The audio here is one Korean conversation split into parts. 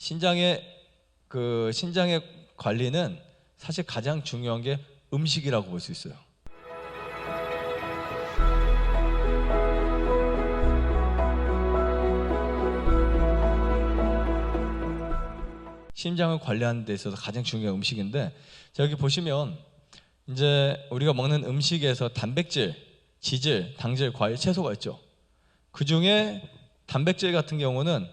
신장의 관리는 사실 가장 중요한 게 음식이라고 볼 수 있어요. 심장을 관리하는 데 있어서 가장 중요한 음식인데, 자, 여기 보시면 이제 우리가 먹는 음식에서 단백질, 지질, 당질, 과일, 채소가 있죠. 그 중에 단백질 같은 경우는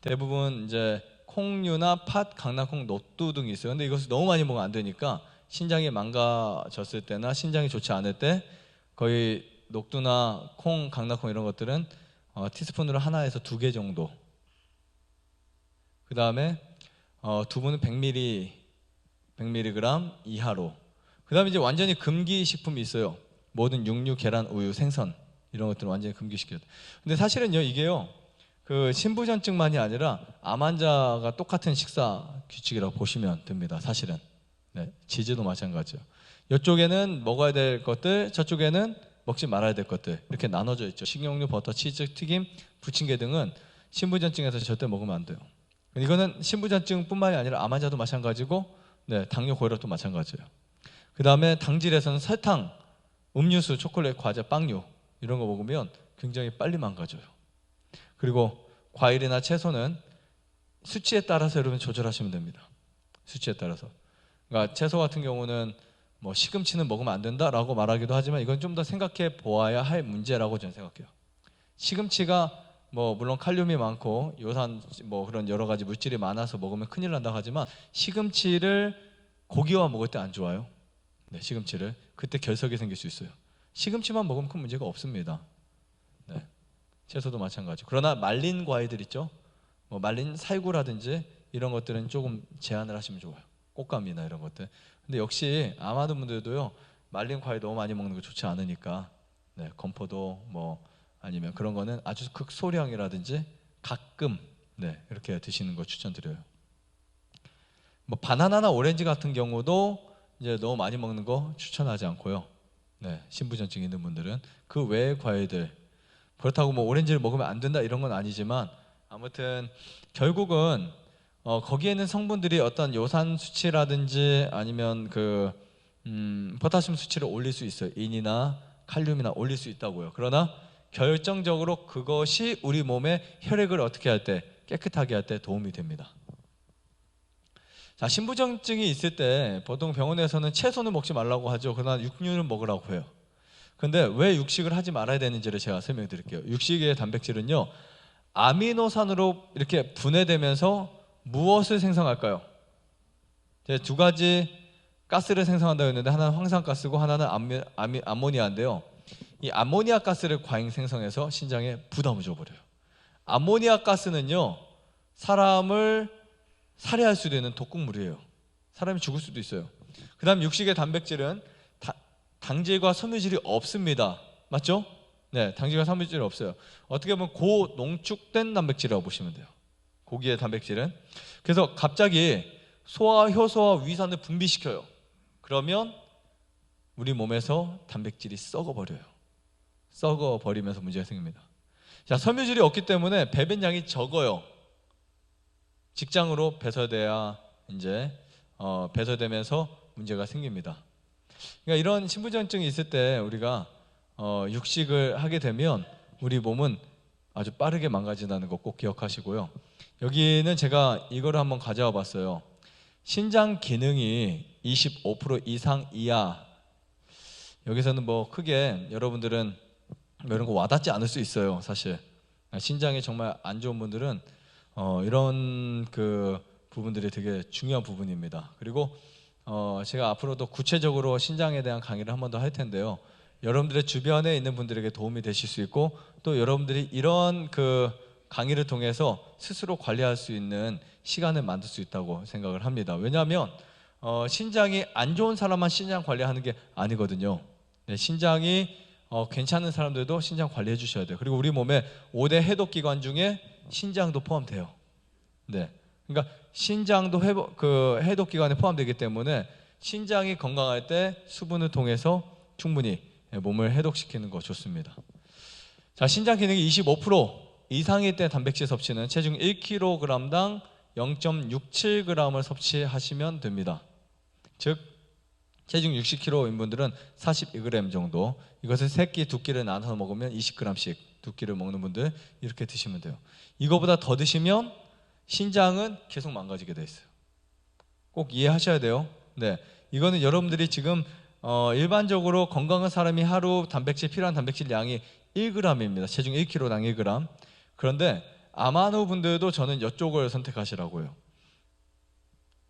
대부분 이제 콩류나 팥, 강낭콩, 녹두 등이 있어요. 근데 이것을 너무 많이 먹으면 안 되니까 신장이 망가졌을 때나 신장이 좋지 않을 때 거의 녹두나 콩, 강낭콩 이런 것들은 티스푼으로 하나에서 2개 정도. 그 다음에 두부는 100mg 이하로. 그 다음에 이제 완전히 금기 식품이 있어요. 모든 육류, 계란, 우유, 생선 이런 것들은 완전히 금기시켜요. 근데 사실은요, 이게요, 그 신부전증만이 아니라 암 환자가 똑같은 식사 규칙이라고 보시면 됩니다. 사실은. 네, 지지도 마찬가지죠. 이쪽에는 먹어야 될 것들, 저쪽에는 먹지 말아야 될 것들 이렇게 나눠져 있죠. 식용유, 버터, 치즈, 튀김, 부침개 등은 신부전증에서 절대 먹으면 안 돼요. 이거는 신부전증뿐만이 아니라 암 환자도 마찬가지고, 네, 당뇨, 고혈압도 마찬가지예요. 그 다음에 당질에서는 설탕, 음료수, 초콜릿, 과자, 빵류 이런 거 먹으면 굉장히 빨리 망가져요. 그리고 과일이나 채소는 수치에 따라서 여러분 조절하시면 됩니다. 수치에 따라서. 그러니까 채소 같은 경우는 뭐 시금치는 먹으면 안 된다라고 말하기도 하지만 이건 좀 더 생각해 보아야 할 문제라고 저는 생각해요. 시금치가 뭐 물론 칼륨이 많고 요산 뭐 그런 여러 가지 물질이 많아서 먹으면 큰일 난다고 하지만 시금치를 고기와 먹을 때 안 좋아요. 네, 시금치를 그때 결석이 생길 수 있어요. 시금치만 먹으면 큰 문제가 없습니다. 네, 채소도 마찬가지. 그러나 말린 과일들 있죠. 뭐 말린 살구라든지 이런 것들은 조금 제한을 하시면 좋아요. 꽃감이나 이런 것들. 근데 역시 아마도 분들도요, 말린 과일 너무 많이 먹는 거 좋지 않으니까, 네, 건포도 뭐 아니면 그런 거는 아주 극소량이라든지 가끔, 네, 이렇게 드시는 거 추천드려요. 뭐 바나나나 오렌지 같은 경우도 이제 너무 많이 먹는 거 추천하지 않고요. 네, 신부전증 있는 분들은 그 외의 과일들, 그렇다고 뭐 오렌지를 먹으면 안 된다 이런 건 아니지만 아무튼 결국은 거기에는 성분들이 어떤 요산 수치라든지 아니면 포타슘 수치를 올릴 수 있어요. 인이나 칼륨이나 올릴 수 있다고요. 그러나 결정적으로 그것이 우리 몸의 혈액을 어떻게 할 때, 깨끗하게 할 때 도움이 됩니다. 자, 신부전증이 있을 때 보통 병원에서는 채소는 먹지 말라고 하죠. 그러나 육류는 먹으라고 해요. 근데 왜 육식을 하지 말아야 되는지를 제가 설명해 드릴게요. 육식의 단백질은요, 아미노산으로 이렇게 분해되면서 무엇을 생성할까요? 2가지 가스를 생성한다고 했는데 하나는 황산가스고 하나는 암모니아인데요. 이 암모니아 가스를 과잉 생성해서 신장에 부담을 줘버려요. 암모니아 가스는요, 사람을 살해할 수도 있는 독극물이에요. 사람이 죽을 수도 있어요. 그 다음 육식의 단백질은 당질과 섬유질이 없습니다. 맞죠? 네, 당질과 섬유질이 없어요. 어떻게 보면 고농축된 단백질이라고 보시면 돼요. 고기의 단백질은. 그래서 갑자기 소화, 효소와 위산을 분비시켜요. 그러면 우리 몸에서 단백질이 썩어버려요. 썩어버리면서 문제가 생깁니다. 자, 섬유질이 없기 때문에 배변량이 적어요. 직장으로 배설돼야 이제 배설되면서 문제가 생깁니다. 그러니까 이런 신부전증이 있을 때 우리가 육식을 하게 되면 우리 몸은 아주 빠르게 망가진다는 거 꼭 기억하시고요. 여기는 제가 이거를 한번 가져와 봤어요. 신장 기능이 25% 이상 이하. 여기서는 뭐 크게 여러분들은 이런 거 와닿지 않을 수 있어요. 사실 신장이 정말 안 좋은 분들은 이런 부분들이 되게 중요한 부분입니다. 그리고 제가 앞으로도 구체적으로 신장에 대한 강의를 한 번 더 할 텐데요. 여러분들의 주변에 있는 분들에게 도움이 되실 수 있고, 또 여러분들이 이런 강의를 통해서 스스로 관리할 수 있는 시간을 만들 수 있다고 생각을 합니다. 왜냐하면 신장이 안 좋은 사람만 신장 관리하는 게 아니거든요. 네, 신장이 괜찮은 사람들도 신장 관리해 주셔야 돼요. 그리고 우리 몸의 5대 해독기관 중에 신장도 포함돼요. 네, 그러니까 신장도 해독기관에 포함되기 때문에 신장이 건강할 때 수분을 통해서 충분히 몸을 해독시키는 거 좋습니다. 자, 신장 기능이 25% 이상일 때 단백질 섭취는 체중 1kg당 0.67g을 섭취하시면 됩니다. 즉 체중 60kg인 분들은 42g 정도, 이것을 3끼 2끼를 나눠서 먹으면 20g씩 2끼를 먹는 분들 이렇게 드시면 돼요. 이거보다 더 드시면 신장은 계속 망가지게 돼 있어요. 꼭 이해하셔야 돼요. 네, 이거는 여러분들이 지금 일반적으로 건강한 사람이 하루 단백질 필요한 단백질 양이 1g입니다. 체중 1kg당 1g. 그런데 아마노 분들도 저는 이쪽을 선택하시라고요.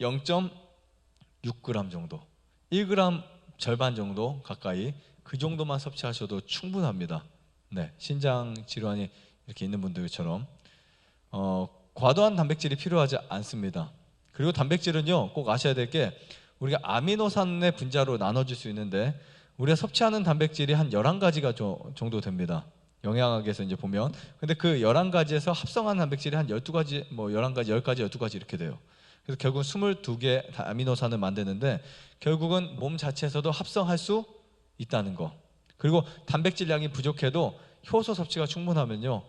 0.6g 정도, 1g 절반 정도 가까이, 그 정도만 섭취하셔도 충분합니다. 네, 신장 질환이 이렇게 있는 분들처럼 과도한 단백질이 필요하지 않습니다. 그리고 단백질은요, 꼭 아셔야 될 게 우리가 아미노산의 분자로 나눠질 수 있는데 우리가 섭취하는 단백질이 한 11가지가 정도 됩니다. 영양학에서 이제 보면. 근데 그 11가지에서 합성한 단백질이 한 12가지, 뭐 11가지, 10가지, 12가지 이렇게 돼요. 그래서 결국 22개 아미노산을 만드는데 결국은 몸 자체에서도 합성할 수 있다는 거. 그리고 단백질 양이 부족해도 효소 섭취가 충분하면요,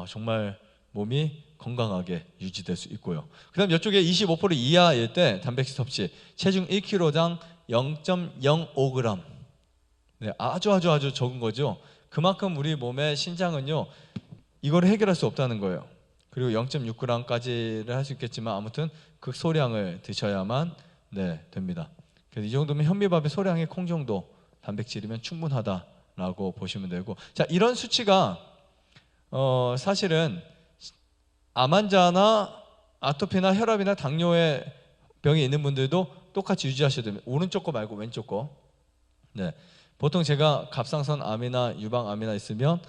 정말 몸이 건강하게 유지될 수 있고요. 그 다음 이쪽에 25% 이하일 때 단백질 섭취, 체중 1kg당 0.05g. 네, 아주 적은 거죠. 그만큼 우리 몸의 신장은요, 이걸 해결할 수 없다는 거예요. 그리고 0.6g까지를 할 수 있겠지만 아무튼 극소량을 드셔야만 됩니다. 그래서 이 정도면 현미밥의 소량의 콩 정도 단백질이면 충분하다라고 보시면 되고, 자, 이런 수치가 사실은 암 환자나 아토피나 혈압이나 당뇨의 병이 있는 분들도 똑같이 유지하셔야 됩니다. 오른쪽 거 말고 왼쪽 거. 네, 보통 제가 갑상선 암이나 유방암이나 있으면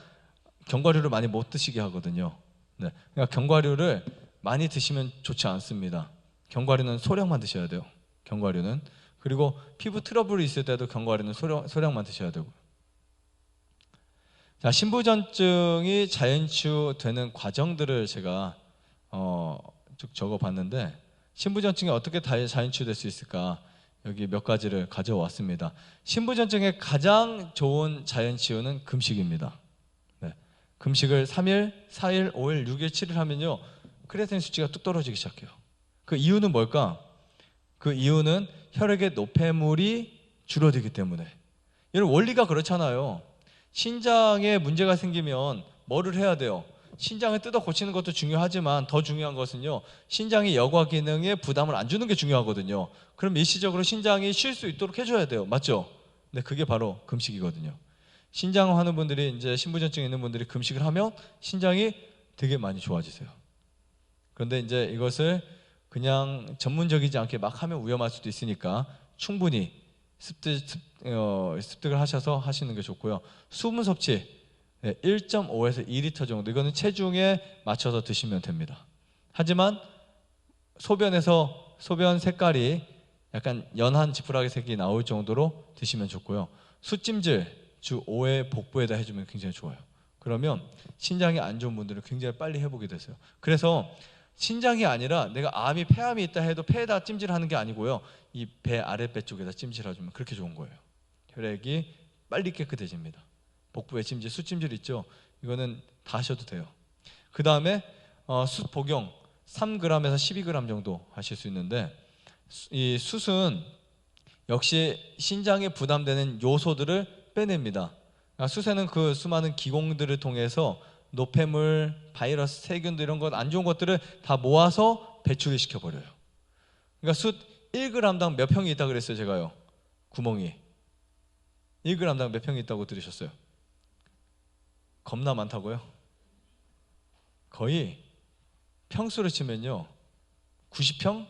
견과류를 많이 못 드시게 하거든요. 네, 그러니까 견과류를 많이 드시면 좋지 않습니다. 견과류는 소량만 드셔야 돼요. 견과류는. 그리고 피부 트러블이 있을 때도 견과류는 소량만 드셔야 되고. 자, 신부전증이 자연치유되는 과정들을 제가 쭉 적어봤는데, 신부전증이 어떻게 자연치유될 수 있을까, 여기 몇 가지를 가져왔습니다. 신부전증의 가장 좋은 자연치유는 금식입니다. 네, 금식을 3일, 4일, 5일, 6일, 7일 하면요, 크레아틴 수치가 뚝 떨어지기 시작해요. 그 이유는 뭘까? 그 이유는 혈액의 노폐물이 줄어들기 때문에. 이런 원리가 그렇잖아요. 신장에 문제가 생기면 뭐를 해야 돼요? 신장을 뜯어 고치는 것도 중요하지만 더 중요한 것은요, 신장의 여과 기능에 부담을 안 주는 게 중요하거든요. 그럼 일시적으로 신장이 쉴 수 있도록 해줘야 돼요. 맞죠? 네, 그게 바로 금식이거든요. 신장 하는 분들이, 이제 신부전증 있는 분들이 금식을 하면 신장이 되게 많이 좋아지세요. 그런데 이제 이것을 그냥 전문적이지 않게 막 하면 위험할 수도 있으니까 충분히 습득을 하셔서 하시는 게 좋고요. 수분 섭취 1.5에서 2리터 정도, 이거는 체중에 맞춰서 드시면 됩니다. 하지만 소변에서 소변 색깔이 약간 연한 지푸라기 색이 나올 정도로 드시면 좋고요. 숯찜질 주 5회 복부에다 해주면 굉장히 좋아요. 그러면 신장이 안 좋은 분들은 굉장히 빨리 회복이 되세요. 그래서 신장이 아니라 내가 암이 폐암이 있다 해도 폐에다 찜질하는 게 아니고요, 이 배 아랫배 쪽에다 찜질해주면 그렇게 좋은 거예요. 혈액이 빨리 깨끗해집니다. 복부에 찜질, 숯찜질 있죠? 이거는 다 하셔도 돼요. 그 다음에 숯 복용 3g에서 12g 정도 하실 수 있는데, 이 숯은 역시 신장에 부담되는 요소들을 빼냅니다. 그러니까 숯에는 그 수많은 기공들을 통해서 노폐물, 바이러스, 세균들, 이런 것 안 좋은 것들을 다 모아서 배출을 시켜버려요. 그러니까 숯 1g당 몇 평이 있다고 그랬어요, 제가요? 구멍이 1g당 몇 평이 있다고 들으셨어요? 겁나 많다고요? 거의 평수로 치면요 90평?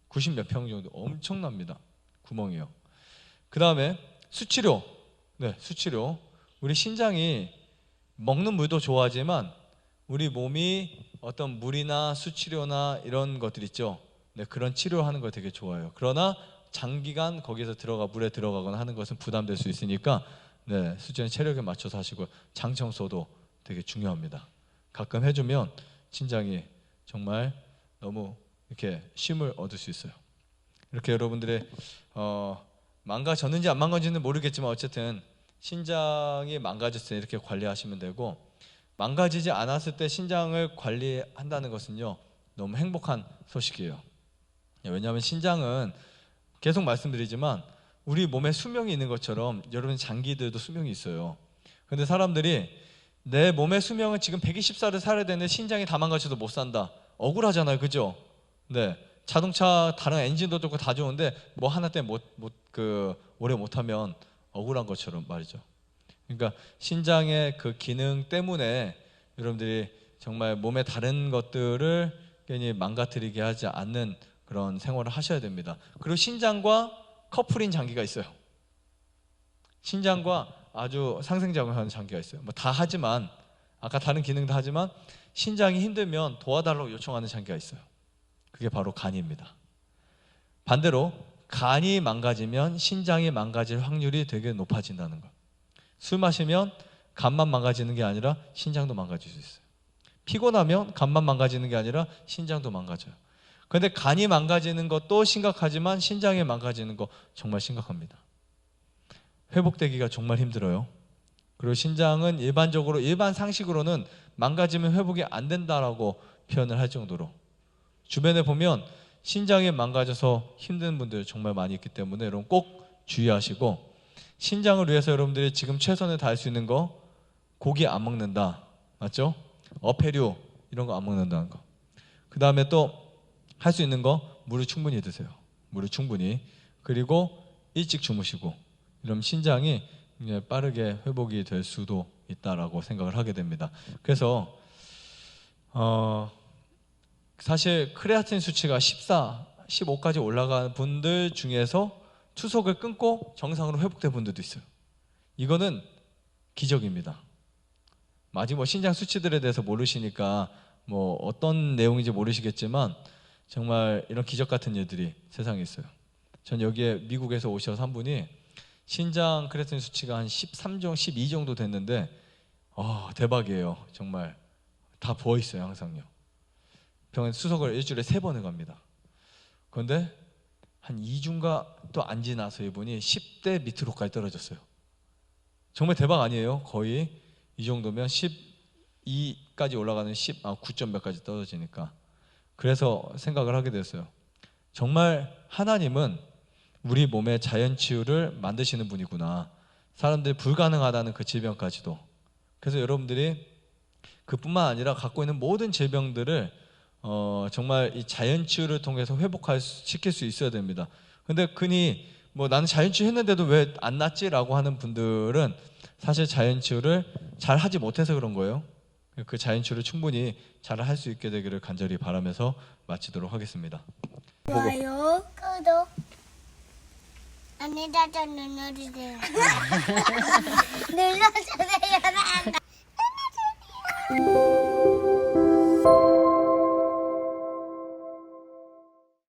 90 몇 평 정도, 엄청납니다. 구멍이요. 그 다음에 수치료. 네, 수치료. 우리 신장이 먹는 물도 좋아하지만 우리 몸이 어떤 물이나 수치료나 이런 것들 있죠. 네, 그런 치료하는 거 되게 좋아요. 그러나 장기간 거기서 물에 들어가거나 하는 것은 부담될 수 있으니까 네, 수치는 체력에 맞춰서 하시고, 장 청소도 되게 중요합니다. 가끔 해주면 신장이 정말 너무 이렇게 쉼을 얻을 수 있어요. 이렇게 여러분들의 망가졌는지 안 망가졌는지 모르겠지만 어쨌든 신장이 망가졌을 때 이렇게 관리하시면 되고, 망가지지 않았을 때 신장을 관리한다는 것은요, 너무 행복한 소식이에요. 왜냐하면 신장은 계속 말씀드리지만 우리 몸에 수명이 있는 것처럼 여러분 장기들도 수명이 있어요. 근데 사람들이 내 몸의 수명은 지금 120살을 살아야 되는데 신장이 다 망가져도 못 산다. 억울하잖아요, 그죠? 네, 자동차 다른 엔진도 좋고 다 좋은데 뭐 하나 때문에 오래 못하면 억울한 것처럼 말이죠. 그러니까 신장의 그 기능 때문에 여러분들이 정말 몸의 다른 것들을 괜히 망가뜨리게 하지 않는 그런 생활을 하셔야 됩니다. 그리고 신장과 커플인 장기가 있어요. 신장과 아주 상생작용하는 장기가 있어요. 뭐 다 하지만 아까 다른 기능도 하지만 신장이 힘들면 도와달라고 요청하는 장기가 있어요. 그게 바로 간입니다. 반대로 간이 망가지면 신장이 망가질 확률이 되게 높아진다는 거. 술 마시면 간만 망가지는 게 아니라 신장도 망가질 수 있어요. 피곤하면 간만 망가지는 게 아니라 신장도 망가져요. 그런데 간이 망가지는 것도 심각하지만 신장이 망가지는 거 정말 심각합니다. 회복되기가 정말 힘들어요. 그리고 신장은 일반 상식으로는 망가지면 회복이 안 된다라고 표현을 할 정도로 주변에 보면 신장이 망가져서 힘든 분들 정말 많이 있기 때문에 여러분 꼭 주의하시고, 신장을 위해서 여러분들이 지금 최선을 다할 수 있는 거, 고기 안 먹는다, 맞죠? 어패류 이런 거 안 먹는다는 거. 그 다음에 또 할 수 있는 거, 물을 충분히 드세요. 물을 충분히. 그리고 일찍 주무시고, 이러면 신장이 빠르게 회복이 될 수도 있다라고 생각을 하게 됩니다. 그래서 사실 크레아틴 수치가 14, 15까지 올라간 분들 중에서 투석을 끊고 정상으로 회복된 분들도 있어요. 이거는 기적입니다. 아직 뭐 신장 수치들에 대해서 모르시니까 뭐 어떤 내용인지 모르시겠지만 정말 이런 기적 같은 일들이 세상에 있어요. 전 여기에 미국에서 오셔서 한 분이 신장 크레아틴 수치가 한 13 정도, 12 정도 됐는데 대박이에요. 정말 다 부어 있어요, 항상요. 병원 수석을 일주일에 3번을 갑니다. 그런데 한 2주인가 또 안 지나서 이분이 10대 밑으로까지 떨어졌어요. 정말 대박 아니에요? 거의 이 정도면 12까지 올라가는 9점 몇까지 떨어지니까. 그래서 생각을 하게 됐어요. 정말 하나님은 우리 몸의 자연치유를 만드시는 분이구나. 사람들이 불가능하다는 그 질병까지도. 그래서 여러분들이 그뿐만 아니라 갖고 있는 모든 질병들을 정말 이 자연치유를 통해서 시킬 수 있어야 됩니다. 근데 흔히 뭐 나는 자연치유 했는데도 왜 안 낫지라고 하는 분들은 사실 자연치유를 잘 하지 못해서 그런 거예요. 그 자연치유를 충분히 잘 할 수 있게 되기를 간절히 바라면서 마치도록 하겠습니다. 좋아요, 구독, 안내자전 눌러주세요. 눌러주세요.